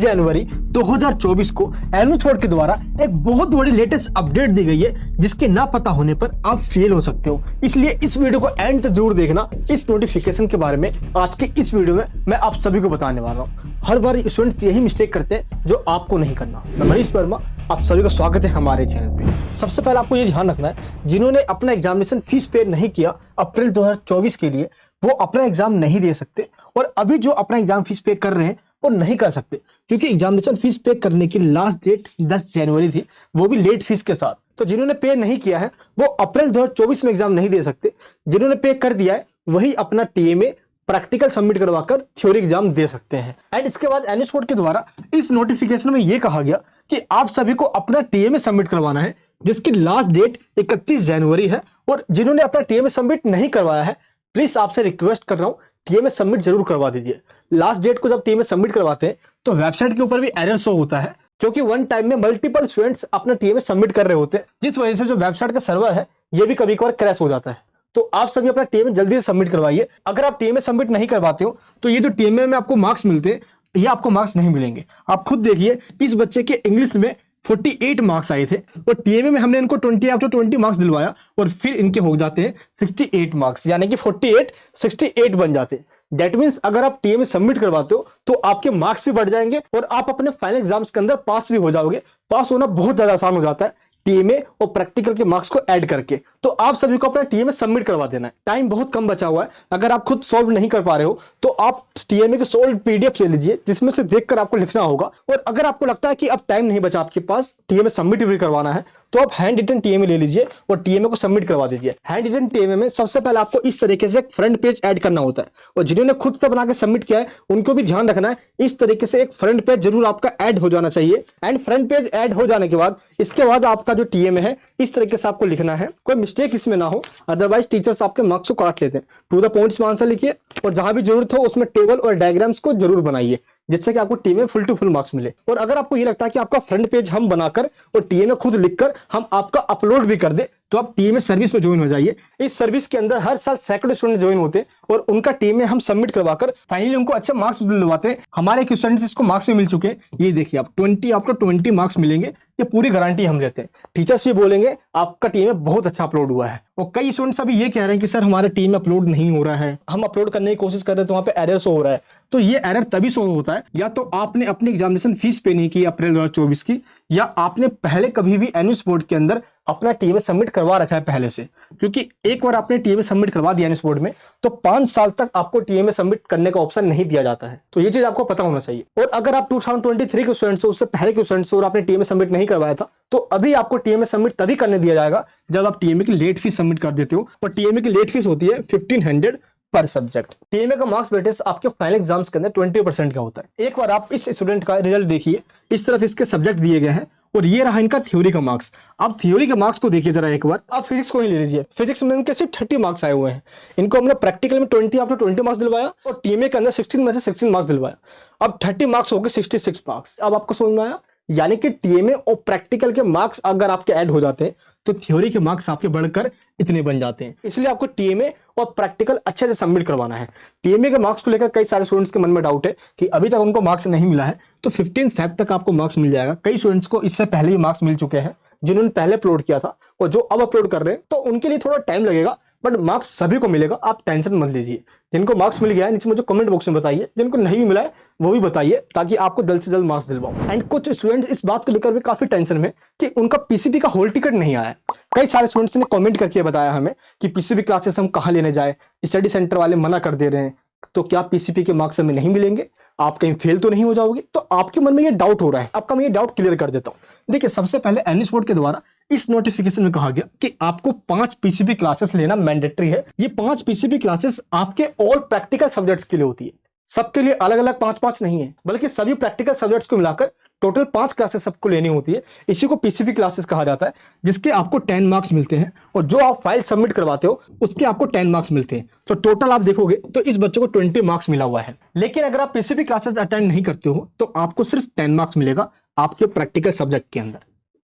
जनवरी 2024 को NS board के द्वारा एक बहुत बड़ी लेटेस्ट अपडेट दी गई है, जिसके ना पता होने पर आप फेल हो सकते हो। इसलिए इस वीडियो को एंड तक जरूर देखना। इस नोटिफिकेशन के बारे में आज के इस वीडियो में मैं आप सभी को बताने वाला हूँ। हर बार स्टूडेंट्स यही मिस्टेक करते हैं जो आपको नहीं करना। मैं मनीष वर्मा, आप सभी का स्वागत है हमारे चैनल पे। सबसे पहले आपको ये ध्यान रखना है, जिन्होंने अपना एग्जामिनेशन फीस पे नहीं किया अप्रैल 2024 के लिए, वो अपना एग्जाम नहीं दे सकते। और अभी जो अपना एग्जाम फीस पे कर रहे हैं वो नहीं कर सकते, क्योंकि एग्जामिनेशन फीस पे करने की लास्ट डेट 10 जनवरी थी, वो भी लेट फीस के साथ। तो जिन्होंने पे नहीं किया है वो अप्रैल 2024 में एग्जाम नहीं दे सकते। जिन्होंने पे कर दिया है वही अपना टीएमए प्रैक्टिकल सबमिट करवाकर थ्योरी एग्जाम दे सकते हैं। एंड इसके बाद एनएस बोर्ड के द्वारा इस नोटिफिकेशन में यह कहा गया कि आप सभी को अपना टीएमए सबमिट करवाना है, जिसकी लास्ट डेट 31 जनवरी है। और जिन्होंने अपना टीएमए सबमिट नहीं करवाया है, प्लीज आपसे रिक्वेस्ट कर रहा हूं, टीएमए सबमिट जरूर करवा दीजिए। लास्ट डेट को जब टीएमए सबमिट करवाते हैं तो वेबसाइट के ऊपर भी एरर शो होता है, क्योंकि वन टाइम में मल्टीपल स्टूडेंट्स अपना टीएमए सबमिट कर रहे होते हैं, जिस वजह से जो वेबसाइट का सर्वर है ये भी कभी कभार क्रैश हो जाता है। तो आप सभी अपना टीएमए जल्दी से सबमिट करवाइए। अगर आप टीएमए सबमिट नहीं करवाते हो तो ये जो टीएमए में आपको मार्क्स मिलते हैं, ये आपको मार्क्स नहीं मिलेंगे। आप खुद देखिए, इस बच्चे के इंग्लिश में 48 मार्क्स आए थे और टीएमए में हमने इनको 20 आफ्टर 20 मार्क्स दिलवाया और फिर इनके हो जाते हैं 68 मार्क्स, यानी कि 48 68 बन जाते हैं। दैट मीन्स अगर आप टीएमए सबमिट करवाते हो तो आपके मार्क्स भी बढ़ जाएंगे और आप अपने फाइनल एग्जाम्स के अंदर पास भी हो जाओगे। पास होना बहुत ज्यादा आसान हो जाता है टीएमए और प्रैक्टिकल के मार्क्स को ऐड करके। तो आप सभी को अपना टीएमए सबमिट करवा देना है। टाइम बहुत कम बचा हुआ है। अगर आप खुद सॉल्व नहीं कर पा रहे हो तो आप टीएमए के सोल्व पीडीएफ ले लीजिए, जिसमें से देखकर आपको लिखना होगा। और अगर आपको लगता है कि अब टाइम नहीं बचा आपके पास, टीएमए सबमिट भी करवाना है, तो आप हैंड रिटन टीएमए ले लीजिए और टीएमए को सबमिट करवा दीजिए। हैंड रिटन टीएमए में सबसे पहले आपको इस तरीके से एक फ्रंट पेज ऐड करना होता है, और जिन्होंने खुद से बना के सबमिट किया है उनको भी ध्यान रखना है, इस तरीके से एक फ्रंट पेज जरूर आपका ऐड हो जाना चाहिए। एंड फ्रंट पेज ऐड हो जाने के बाद इसके बाद आपका जो टीएमए है इस तरीके से आपको लिखना है, कोई मिस्टेक इसमें ना हो, अदरवाइज टीचर्स आपके मार्क्स को काट लेते हैं। टू द पॉइंट्स में आंसर लिखिए और जहां भी जरूरत हो उसमें टेबल और डायग्राम्स को जरूर बनाइए, जिससे कि आपको TMA full to full marks मिले। और अगर आपको ये लगता है कि आपका फ्रंट पेज हम बनाकर और टीएमए खुद लिखकर हम आपका अपलोड भी कर दे, तो आप टीएमए सर्विस में ज्वाइन हो जाइए। इस सर्विस के अंदर हर साल सैकड़ों स्टूडेंट ज्वाइन होते हैं और उनका टीएमए हम सबमिट करवाकर फाइनली उनको अच्छे मार्क्स दिलवाते हैं। हमारे एक स्टूडेंट्स इसको मार्क्स भी मिल चुके हैं। ये देखिए, आप 20 आफ्टर 20 मार्क्स मिलेंगे, ये पूरी गारंटी हम लेते हैं। टीचर्स भी बोलेंगे आपका टीएमए बहुत अच्छा अपलोड हुआ है। और कई स्टूडेंट्स अभी ये कह रहे हैं कि सर हमारे टीम में अपलोड नहीं हो रहा है, हम अपलोड करने की कोशिश कर रहे हैं तो वहां पे एरर शो हो रहा है। तो ये एरर तभी शो होता है, या तो आपने अपनी एग्जामिनेशन फीस पे नहीं की अप्रैल 2024 की, या आपने पहले कभी भी एनएस बोर्ड के अंदर अपना टीएमए सबमिट करवा रखा है पहले से। क्योंकि एक बार आपने टीएमए सबमिट करवा दिया एनएस बोर्ड में तो 5 साल तक आपको टीएमए सबमिट करने का ऑप्शन नहीं दिया जाता है। तो ये चीज आपको पता होना चाहिए। और अगर आप 2023 के स्टूडेंट्स हो, उससे पहले के स्टूडेंट्स हो और आपने टीएमए सबमिट नहीं करवाया था, तो अभी आपको टीएमए सबमिट तभी करने दिया जाएगा जब आप टीएमए की लेट फीस सबमिट कर देते हो। और टीएमए की लेट फीस होती है 1500 पर सब्जेक्ट। टीएमए का मार्क्स वेटेज आपके फाइनल एग्जाम्स के अंदर 20% का होता है। एक बार आप इस स्टूडेंट का रिजल्ट देखिए, इस तरफ इसके सब्जेक्ट दिए गए हैं और ये रहा इनका थ्योरी का मार्क्स। आप थ्योरी के मार्क्स को देखिए जरा एक बार। आप फिजिक्स को ही ले लीजिए, फिजिक्स में इनके सिर्फ 30 मार्क्स आए हुए हैं। इनको हमने प्रैक्टिकल में 20 आफ्टर 20 मार्क्स दिलवाया और टीएमए के अंदर 16 में से 16 मार्क्स दिलवाया। अब 30 मार्क्स हो गए 66 मार्क्स। अब आपको समझ में आया, यानी कि टीएमए और प्रैक्टिकल के मार्क्स अगर आपके ऐड हो जाते हैं तो थ्योरी के मार्क्स आपके बढ़कर इतने बन जाते हैं। इसलिए आपको टीएमए और प्रैक्टिकल अच्छे से सबमिट करवाना है। टीएमए के मार्क्स को लेकर कई सारे स्टूडेंट्स के मन में डाउट है कि अभी तक उनको मार्क्स नहीं मिला है, तो 15 फेब तक आपको मार्क्स मिल जाएगा। कई स्टूडेंट्स को इससे पहले भी मार्क्स मिल चुके हैं, जिन्होंने पहले अपलोड किया था और जो अब अपलोड कर रहे हैं, तो उनके लिए थोड़ा टाइम लगेगा, बट मार्क्स सभी को मिलेगा। आप टेंशन मत लीजिए। जिनको मार्क्स मिल गया है नीचे मुझे कमेंट बॉक्स में बताइए, जिनको नहीं भी मिला है वो भी बताइए, ताकि आपको जल्द से जल्द मार्क्स दिलवाऊं। एंड कुछ स्टूडेंट्स इस बात को लेकर भी काफी टेंशन में कि उनका पीसीबी का हॉल टिकट नहीं आया है। कई सारे स्टूडेंट्स ने कमेंट करके बताया हमें कि पीसीबी क्लासेस हम कहाँ लेने जाए, स्टडी सेंटर वाले मना कर दे रहे हैं, तो क्या पीसीबी के मार्क्स हमें नहीं मिलेंगे, आप कहीं फेल तो नहीं हो जाओगे? तो आपके मन में ये डाउट हो रहा है, आपका मैं ये डाउट क्लियर कर देता हूं। देखिए, सबसे पहले एनएस बोर्ड के द्वारा इस नोटिफिकेशन में कहा गया कि आपको 5 पीसीबी क्लासेस लेना मैंडेटरी है। ये 5 पीसीबी क्लासेस आपके ऑल प्रैक्टिकल सब्जेक्ट्स के लिए होती है। सबके लिए अलग अलग 5-5 नहीं है, बल्कि सभी प्रैक्टिकल सब्जेक्ट्स को मिलाकर टोटल 5 क्लासेस सबको लेनी होती है। इसी को पीसीबी क्लासेस कहा जाता है, जिसके आपको 10 मार्क्स मिलते हैं और जो आप फाइल सबमिट करवाते हो उसके आपको 10 मार्क्स मिलते हैं। तो टोटल आप देखोगे तो इस बच्चे को 20 मार्क्स मिला हुआ है। लेकिन अगर आप पीसीबी क्लासेस अटेंड नहीं करते हो तो आपको सिर्फ 10 मार्क्स मिलेगा आपके प्रैक्टिकल सब्जेक्ट के अंदर।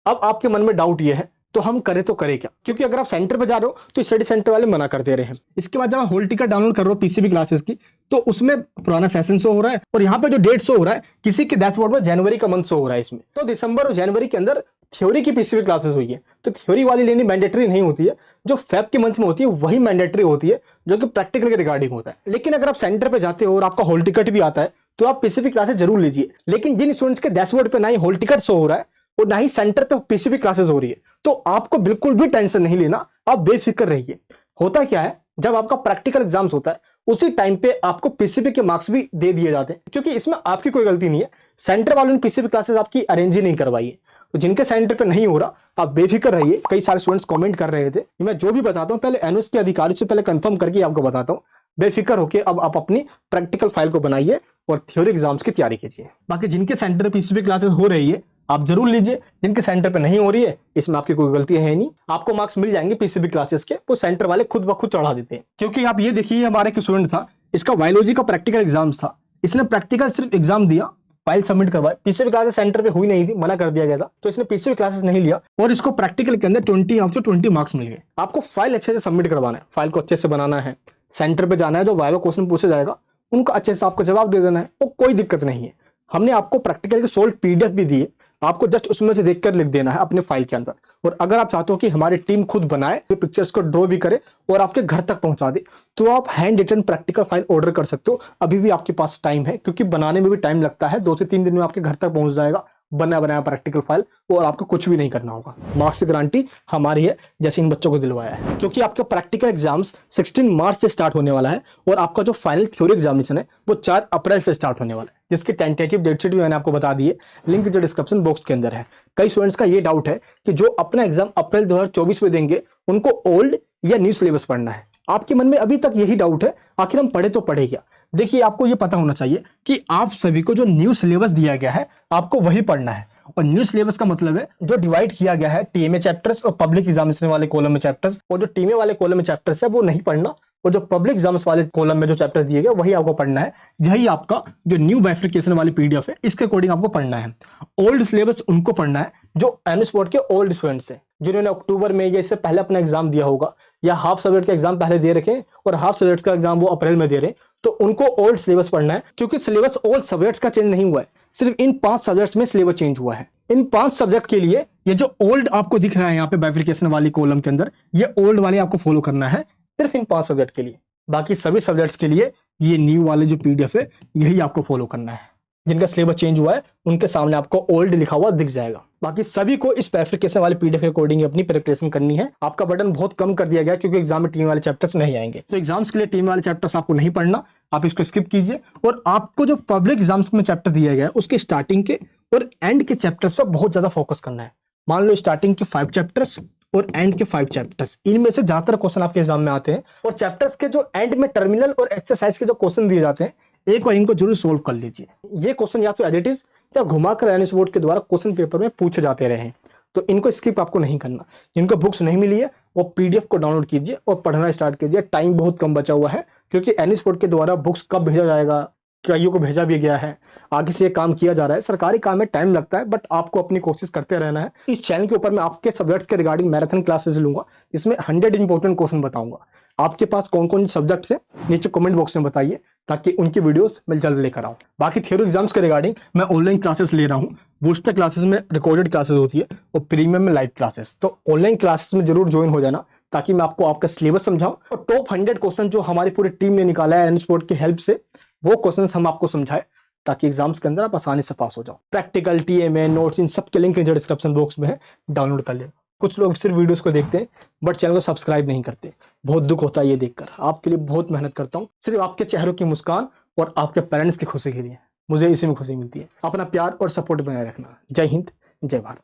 अब आपके मन में डाउट ये है तो हम करें तो करें क्या, क्योंकि अगर आप सेंटर पे जा रहे हो तो स्टडी सेंटर वाले मना कर दे रहे हैं। इसके बाद जब आप हॉल टिकट डाउनलोड कर रहे हो पीसीबी क्लासेस की, तो उसमें पुराना सेशन शो हो रहा है और यहाँ पे जो डेट शो हो रहा है किसी के डैशबोर्ड में जनवरी का मंथ शो हो रहा है इसमें। तो दिसंबर और जनवरी के अंदर थ्योरी की पीसीबी क्लासेस हुई है, तो थ्योरी वाली लेनी मैंडेटरी नहीं होती है। जो फेब के मंथ में होती है वही मैंडेटरी होती है, जो कि प्रैक्टिकल के रिगार्डिंग होता है। लेकिन अगर आप सेंटर पे जाते हो और आपका हॉल टिकट भी आता है तो आप पीसीबी क्लासेस जरूर लीजिए। लेकिन जिन स्टूडेंट्स के डैशबोर्ड पे ना ही हॉल टिकट शो हो रहा है और ना ही सेंटर पे पीसीबी क्लासेस हो रही है, तो आपको बिल्कुल भी टेंशन नहीं लेना, आप बेफिक्र रहिए। होता क्या है, जब आपका प्रैक्टिकल एग्जाम्स होता है उसी टाइम पे आपको पीसीबी के मार्क्स भी दे दिए जाते हैं, क्योंकि इसमें आपकी कोई गलती नहीं है। सेंटर वालों ने पीसीबी क्लासेस आपकी अरेंज ही नहीं करवाई है। तो जिनके सेंटर पे नहीं हो रहा आप बेफिक्र रहिए। कई सारे स्टूडेंट्स कमेंट कर रहे थे, मैं जो भी बताता हूँ पहले एनओएस के अधिकारी से पहले कंफर्म करके आपको बताता हूँ। बेफिक्र होकर अब आप अपनी प्रैक्टिकल फाइल को बनाइए और थ्योरी एग्जाम्स की तैयारी कीजिए। बाकी जिनके सेंटर पे पीसीबी क्लासेस हो रही है आप जरूर लीजिए, जिनके सेंटर पे नहीं हो रही है इसमें आपकी कोई गलती है नहीं, आपको मार्क्स मिल जाएंगे पीसीबी क्लासेस के, वो सेंटर वाले खुद ब खुद चढ़ा देते हैं। क्योंकि आप ये देखिए, हमारा एक स्टूडेंट था, इसका बायोलॉजी का प्रैक्टिकल एग्जाम्स था, इसने प्रैक्टिकल सिर्फ एग्जाम दिया, फाइल सबमिट करवाई, पीसीबी क्लासेस सेंटर पे हुई नहीं थी, मना कर दिया गया था, तो इसने पीसीबी क्लासेस नहीं लिया और इसको प्रैक्टिकल के अंदर 20 मार्क्स मिल गए। आपको फाइल अच्छे से सबमिट करवाना है, फाइल को अच्छे से बनाना है, सेंटर पे जाना है, जो वाइवा क्वेश्चन पूछा जाएगा उनको अच्छे से आपको जवाब दे देना है, वो कोई दिक्कत नहीं है। हमने आपको प्रैक्टिकल की सोल्ड पीडीएफ भी दी है, आपको जस्ट उसमें से देखकर लिख देना है अपने फाइल के अंदर। और अगर आप चाहते हो कि हमारी टीम खुद बनाए, पिक्चर्स को ड्रॉ भी करे और आपके घर तक पहुंचा दे, तो आप hand written practical file order कर सकते हो। अभी भी आपके पास टाइम है, क्योंकि बनाने में भी टाइम लगता है, 2 से 3 दिन में आपके घर तक पहुंच जाएगा बना बनाया प्रैक्टिकल फाइल, और आपको कुछ भी नहीं करना होगा। मार्क्स की गारंटी हमारी है, जैसे इन बच्चों को दिलवाया है। क्योंकि आपके प्रैक्टिकल एग्जाम्स 16 मार्च से स्टार्ट होने वाला है और आपका जो फाइनल थ्योरी एग्जामिनेशन है वो 4 अप्रैल से स्टार्ट होने वाला है, जिसकी टेंटेटिव डेट शीट भी मैंने आपको बता दी है, लिंक जो डिस्क्रिप्शन बॉक्स के अंदर है। कई स्टूडेंट्स का ये डाउट है कि जो अपना एग्जाम अप्रैल 2024 में देंगे उनको ओल्ड या न्यू सिलेबस पढ़ना है। आपके मन में अभी तक यही डाउट है, आखिर हम पढ़े तो पढ़े क्या। देखिए, आपको ये पता होना चाहिए कि आप सभी को जो न्यू सिलेबस दिया गया है आपको वही पढ़ना है। और न्यू सिलेबस का मतलब है जो डिवाइड किया गया है टीएमए चैप्टर्स और पब्लिक एग्जामिनेशन वाले कॉलम में चैप्टर्स, और जो टीएमए वाले कॉलम में चैप्टर्स है वो नहीं पढ़ना, और जो पब्लिक एग्जाम्स वाले कॉलम में जो चैप्टर्स दिए गए वही आपको पढ़ना है। यही आपका जो न्यू बाइफर्केशन वाली पीडीएफ है इसके अकॉर्डिंग आपको पढ़ना है। ओल्ड सिलेबस उनको पढ़ना है जो एनएस बोर्ड के ओल्ड स्टूडेंट्स हैं, जिन्होंने अक्टूबर में या इससे पहले अपना एग्जाम दिया होगा, या हाफ सब्जेक्ट का एग्जाम पहले दे रखे और हाफ सब्जेक्ट का एग्जाम वो अप्रैल में दे रहे हैं, तो उनको ओल्ड सिलेबस पढ़ना है। क्योंकि सिलेबस ऑल सब्जेक्ट्स का चेंज नहीं हुआ है, सिर्फ इन 5 सब्जेक्ट्स में सिलेबस चेंज हुआ है। इन 5 सब्जेक्ट के लिए ये जो ओल्ड आपको दिख रहा है यहाँ पे बाइफर्केशन वाली कॉलम के अंदर, ये ओल्ड वाले आपको फॉलो करना है सिर्फ इन 5 सब्जेक्ट के लिए। बाकी सभी सब्जेक्ट्स के लिए ये न्यू वाले जो पीडीएफ है यही आपको फॉलो करना है। जिनका सिलेबस चेंज हुआ है उनके सामने आपको ओल्ड लिखा हुआ दिख जाएगा। बाकी सभी को इस बाइफर्केशन वाले पीडीएफ के अकॉर्डिंग अपनी प्रिपरेशन करनी है। आपका बर्डन बहुत कम कर दिया गया, क्योंकि एग्जाम में टीम वाले चैप्टर्स नहीं आएंगे, तो एग्जाम्स के लिए टीम वाले चैप्टर्स आपको नहीं पढ़ना, आप इसको स्किप कीजिए। और आपको जो पब्लिक एग्जाम्स में चैप्टर दिया गया है उसके स्टार्टिंग के और एंड के चैप्टर्स पर बहुत ज्यादा फोकस करना है। मान लो स्टार्टिंग के 5 चैप्टर्स और एंड के 5 चैप्टर्स, इनमें से ज्यादातर क्वेश्चन आपके एग्जाम में आते हैं। और चैप्टर्स के जो एंड में टर्मिनल और एक्सरसाइज के जो क्वेश्चन दिए जाते हैं, एक बार इनको जरूर सोल्व कर लीजिए। ये क्वेश्चन या तो एज इट इज या घुमाकर एनएस बोर्ड के द्वारा क्वेश्चन पेपर में पूछे जाते रहे हैं, तो इनको स्किप आपको नहीं करना। जिनको बुक्स नहीं मिली है वो पीडीएफ को डाउनलोड कीजिए और पढ़ना स्टार्ट कीजिए। टाइम बहुत कम बचा हुआ है, क्योंकि एनएस बोर्ड के द्वारा बुक्स कब भेजा जाएगा, कईयों को भेजा भी गया है, आगे से काम किया जा रहा है। सरकारी काम में टाइम लगता है, बट आपको अपनी कोशिश करते रहना है। इस चैनल के ऊपर मैं आपके सब्जेक्ट्स के रिगार्डिंग मैराथन क्लासेस लूंगा, इसमें 100 इंपॉर्टेंट क्वेश्चन बताऊंगा। आपके पास कौन कौन सब्जेक्ट्स है नीचे कमेंट बॉक्स में बताइए, ताकि उनकी वीडियोस मैं जल्द लेकर आऊँ। बाकी थ्योरी एग्जाम्स के रिगार्डिंग मैं ऑनलाइन क्लासेस ले रहा हूँ। बूस्टर क्लासेस में रिकॉर्डेड क्लासेस होती है और प्रीमियम में लाइव क्लासेस, तो ऑनलाइन क्लासेस में जरूर ज्वाइन हो जाना, ताकि मैं आपको आपका सिलेबस समझाऊं और टॉप 100 क्वेश्चन जो हमारी पूरी टीम ने निकाला है एनएस बोर्ड की हेल्प से, वो क्वेश्चंस हम आपको समझाए, ताकि एग्जाम्स के अंदर आप आसानी से पास हो जाओ। प्रैक्टिकल, टीएमए, नोट्स, इन सब के लिंक नीचे डिस्क्रिप्शन बॉक्स में है, डाउनलोड कर ले। कुछ लोग सिर्फ वीडियोस को देखते हैं बट चैनल को सब्सक्राइब नहीं करते, बहुत दुख होता है ये देखकर। आपके लिए बहुत मेहनत करता हूँ, सिर्फ आपके चेहरों की मुस्कान और आपके पेरेंट्स की खुशी के लिए। मुझे इसी में खुशी मिलती है। अपना प्यार और सपोर्ट बनाए रखना। जय हिंद, जय भारत।